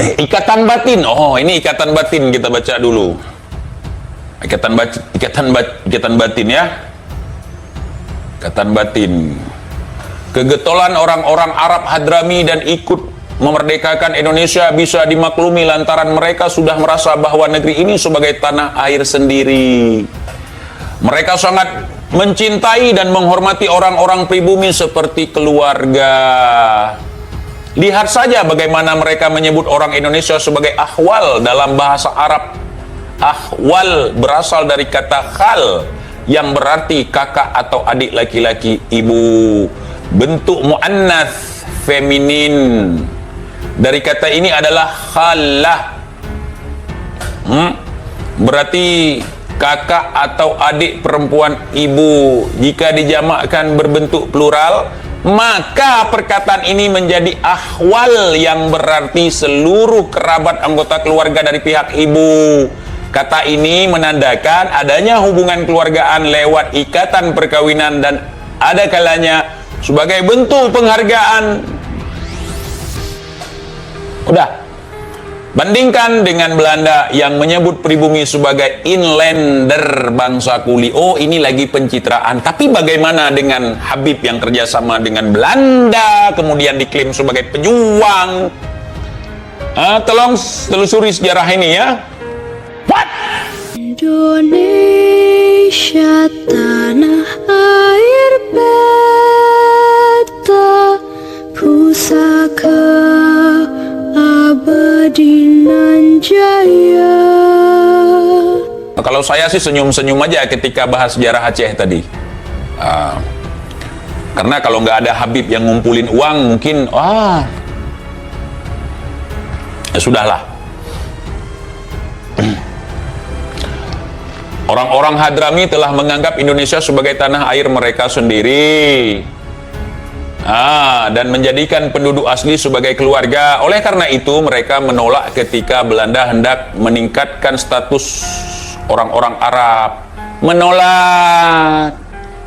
Ikatan batin. Oh, ini ikatan batin kita baca dulu. Ikatan batin ya. Ikatan batin. Kegetolan orang-orang Arab Hadrami dan ikut memerdekakan Indonesia bisa dimaklumi lantaran mereka sudah merasa bahwa negeri ini sebagai tanah air sendiri. Mereka sangat mencintai dan menghormati orang-orang pribumi seperti keluarga. Lihat saja bagaimana mereka menyebut orang Indonesia sebagai ahwal dalam bahasa Arab. Ahwal berasal dari kata khal yang berarti kakak atau adik laki-laki, ibu. Bentuk muannats feminin dari kata ini adalah khalah. Berarti kakak atau adik perempuan ibu. Jika dijamakkan berbentuk plural, maka perkataan ini menjadi ahwal yang berarti seluruh kerabat anggota keluarga dari pihak ibu. Kata ini menandakan adanya hubungan keluargaan lewat ikatan perkawinan dan ada kalanya sebagai bentuk penghargaan. Udah. Bandingkan dengan Belanda yang menyebut pribumi sebagai inlander, bangsa kuli. Oh, ini lagi pencitraan. Tapi bagaimana dengan Habib yang kerjasama dengan Belanda, kemudian diklaim sebagai pejuang? Tolong telusuri sejarah ini ya. What? Indonesia tanah air beta pusaka abadi nan jaya. Kalau saya sih senyum-senyum aja ketika bahas sejarah Aceh tadi. Karena kalau nggak ada Habib yang ngumpulin uang, mungkin ya sudahlah. Orang-orang Hadrami telah menganggap Indonesia sebagai tanah air mereka sendiri. Dan menjadikan penduduk asli sebagai keluarga. Oleh karena itu mereka menolak ketika Belanda hendak meningkatkan status orang-orang Arab. Menolak.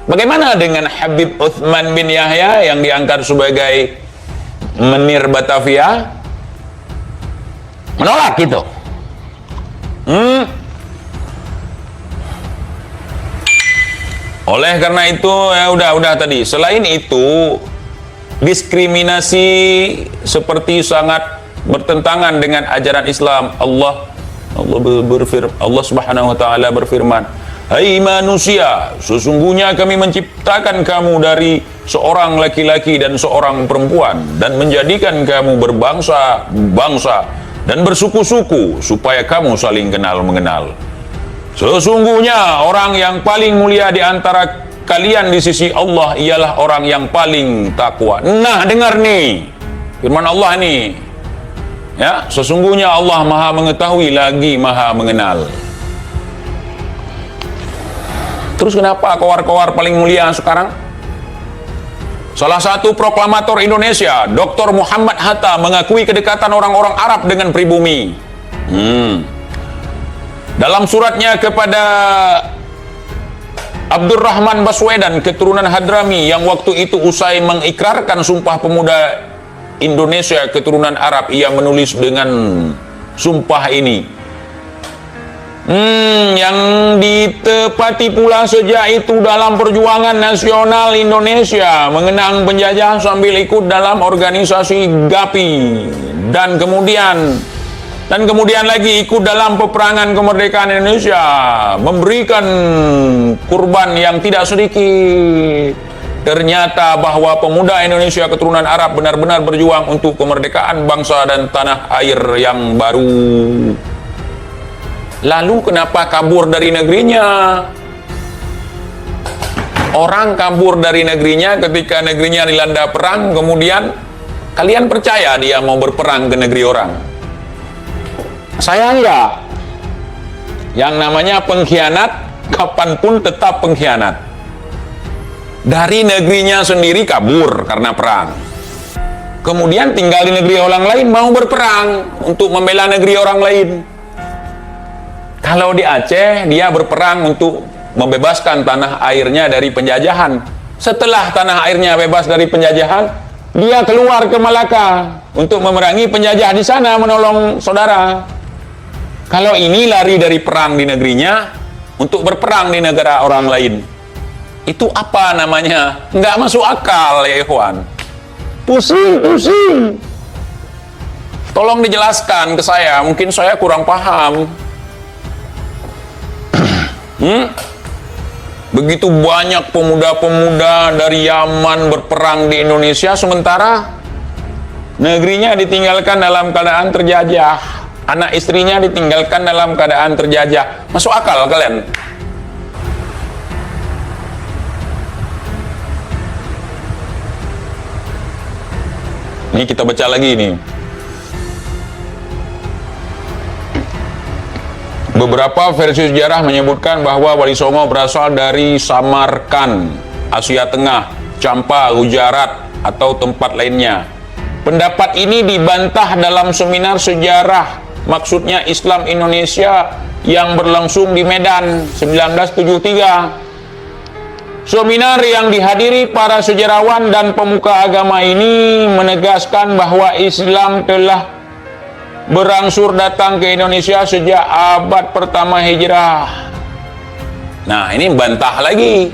Bagaimana dengan Habib Uthman bin Yahya yang diangkat sebagai Menir Batavia? Menolak gitu. Oleh karena itu ya udah tadi. Selain itu, diskriminasi seperti sangat bertentangan dengan ajaran Islam. Allah Subhanahu wa taala berfirman, "Hai manusia, sesungguhnya kami menciptakan kamu dari seorang laki-laki dan seorang perempuan dan menjadikan kamu berbangsa-bangsa dan bersuku-suku supaya kamu saling kenal mengenal. Sesungguhnya orang yang paling mulia di antara kalian di sisi Allah ialah orang yang paling takwa." Nah, dengar nih firman Allah nih. Ya, sesungguhnya Allah Maha mengetahui lagi Maha mengenal. Terus kenapa kowar-kowar paling mulia sekarang? Salah satu proklamator Indonesia, Dr. Muhammad Hatta, mengakui kedekatan orang-orang Arab dengan pribumi. Dalam suratnya kepada Abdurrahman Baswedan, keturunan Hadrami, yang waktu itu usai mengikrarkan Sumpah Pemuda Indonesia keturunan Arab, ia menulis dengan sumpah ini. Yang ditepati pula sejak itu dalam perjuangan nasional Indonesia mengenang penjajah sambil ikut dalam organisasi GAPI dan kemudian lagi ikut dalam peperangan kemerdekaan Indonesia, memberikan kurban yang tidak sedikit. Ternyata bahwa pemuda Indonesia keturunan Arab benar-benar berjuang untuk kemerdekaan bangsa dan tanah air yang baru. Lalu kenapa kabur dari negerinya? Orang kabur dari negerinya ketika negerinya dilanda perang, kemudian kalian percaya dia mau berperang ke negeri orang? Saya enggak. Yang namanya pengkhianat, kapanpun tetap pengkhianat. Dari negerinya sendiri kabur karena perang. Kemudian tinggal di negeri orang lain, mau berperang untuk membela negeri orang lain. Kalau di Aceh, dia berperang untuk membebaskan tanah airnya dari penjajahan. Setelah tanah airnya bebas dari penjajahan, dia keluar ke Malaka untuk memerangi penjajah di sana, menolong saudara. Kalau ini lari dari perang di negerinya untuk berperang di negara orang lain, itu apa namanya? Nggak masuk akal ya ikhwan. Pusing. Tolong dijelaskan ke saya, mungkin saya kurang paham. Begitu banyak pemuda-pemuda dari Yaman berperang di Indonesia, sementara negerinya ditinggalkan dalam keadaan terjajah, anak istrinya ditinggalkan dalam keadaan terjajah. Masuk akal kalian? Ini kita baca lagi nih. Beberapa versi sejarah menyebutkan bahwa Wali Songo berasal dari Samarkand, Asia Tengah, Champa, Gujarat, atau tempat lainnya. Pendapat ini dibantah dalam seminar sejarah, maksudnya Islam Indonesia, yang berlangsung di Medan 1973. Seminar yang dihadiri para sejarawan dan pemuka agama ini menegaskan bahwa Islam telah berangsur datang ke Indonesia sejak abad pertama Hijrah. Nah, ini bantah lagi.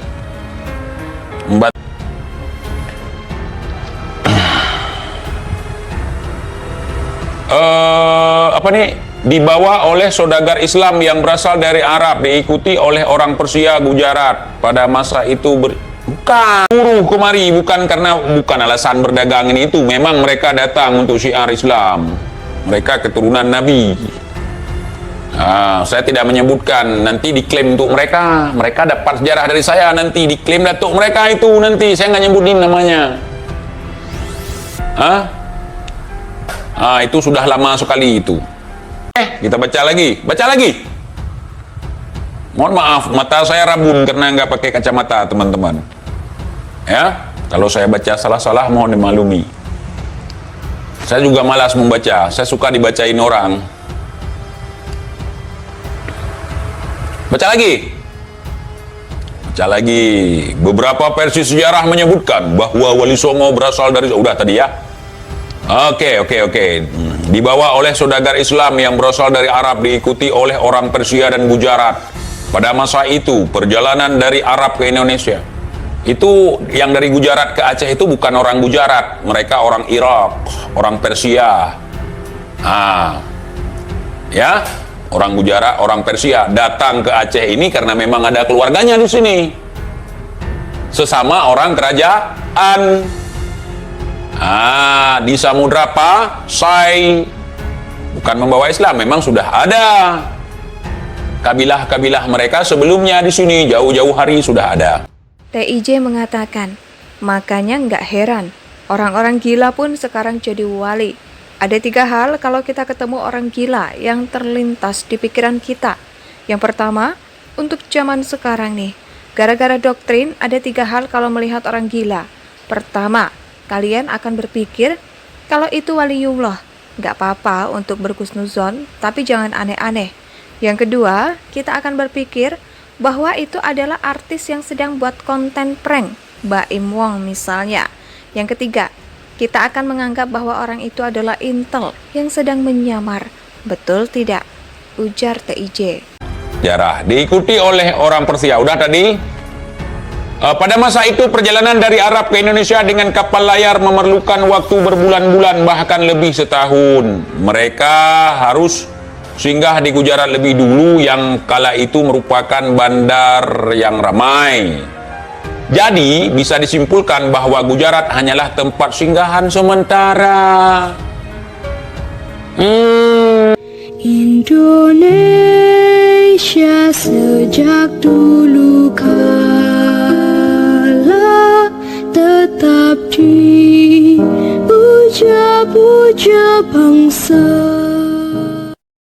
Apa nih? Dibawa oleh saudagar Islam yang berasal dari Arab, diikuti oleh orang Persia, Gujarat. Pada masa itu bukan buruh kemari, bukan alasan berdagang ini itu. Memang mereka datang untuk syiar Islam. Mereka keturunan Nabi. Saya tidak menyebutkan, nanti diklaim untuk mereka. Mereka dapat sejarah dari saya, nanti diklaim datuk mereka itu, nanti saya nggak nyebutin namanya. Itu sudah lama sekali itu. Kita baca lagi. Mohon maaf, mata saya rabun karena nggak pakai kacamata, teman-teman. Ya, kalau saya baca salah-salah mohon dimaklumi. Saya juga malas membaca, saya suka dibacain orang. Baca lagi. Beberapa versi sejarah menyebutkan bahwa Wali Songo berasal dari... Udah tadi ya. Oke. Dibawa oleh saudagar Islam yang berasal dari Arab, diikuti oleh orang Persia dan Gujarat. Pada masa itu, perjalanan dari Arab ke Indonesia, itu yang dari Gujarat ke Aceh itu bukan orang Gujarat, mereka orang Irak, orang Persia. Ya, orang Gujarat, orang Persia datang ke Aceh ini karena memang ada keluarganya di sini. Sesama orang kerajaan. Di Samudra Pasai, bukan membawa Islam, memang sudah ada kabilah-kabilah mereka sebelumnya di sini, jauh-jauh hari sudah ada. TIJ mengatakan, makanya nggak heran, orang-orang gila pun sekarang jadi wali. Ada 3 hal kalau kita ketemu orang gila yang terlintas di pikiran kita. Yang pertama, untuk zaman sekarang nih, gara-gara doktrin ada 3 hal kalau melihat orang gila. Pertama, kalian akan berpikir kalau itu waliullah. Nggak apa-apa untuk berhusnuzon, tapi jangan aneh-aneh. Yang kedua, kita akan berpikir bahwa itu adalah artis yang sedang buat konten prank, Baim Wong misalnya. Yang ketiga, kita akan menganggap bahwa orang itu adalah intel yang sedang menyamar. Betul tidak? Ujar TIJ. Sejarah diikuti oleh orang Persia. Udah tadi. Pada masa itu perjalanan dari Arab ke Indonesia dengan kapal layar memerlukan waktu berbulan-bulan, bahkan lebih setahun. Mereka harus singgah di Gujarat lebih dulu, yang kala itu merupakan bandar yang ramai. Jadi bisa disimpulkan bahwa Gujarat hanyalah tempat singgahan sementara. Indonesia sejak dulu kala tetap dipuja-puja bangsa.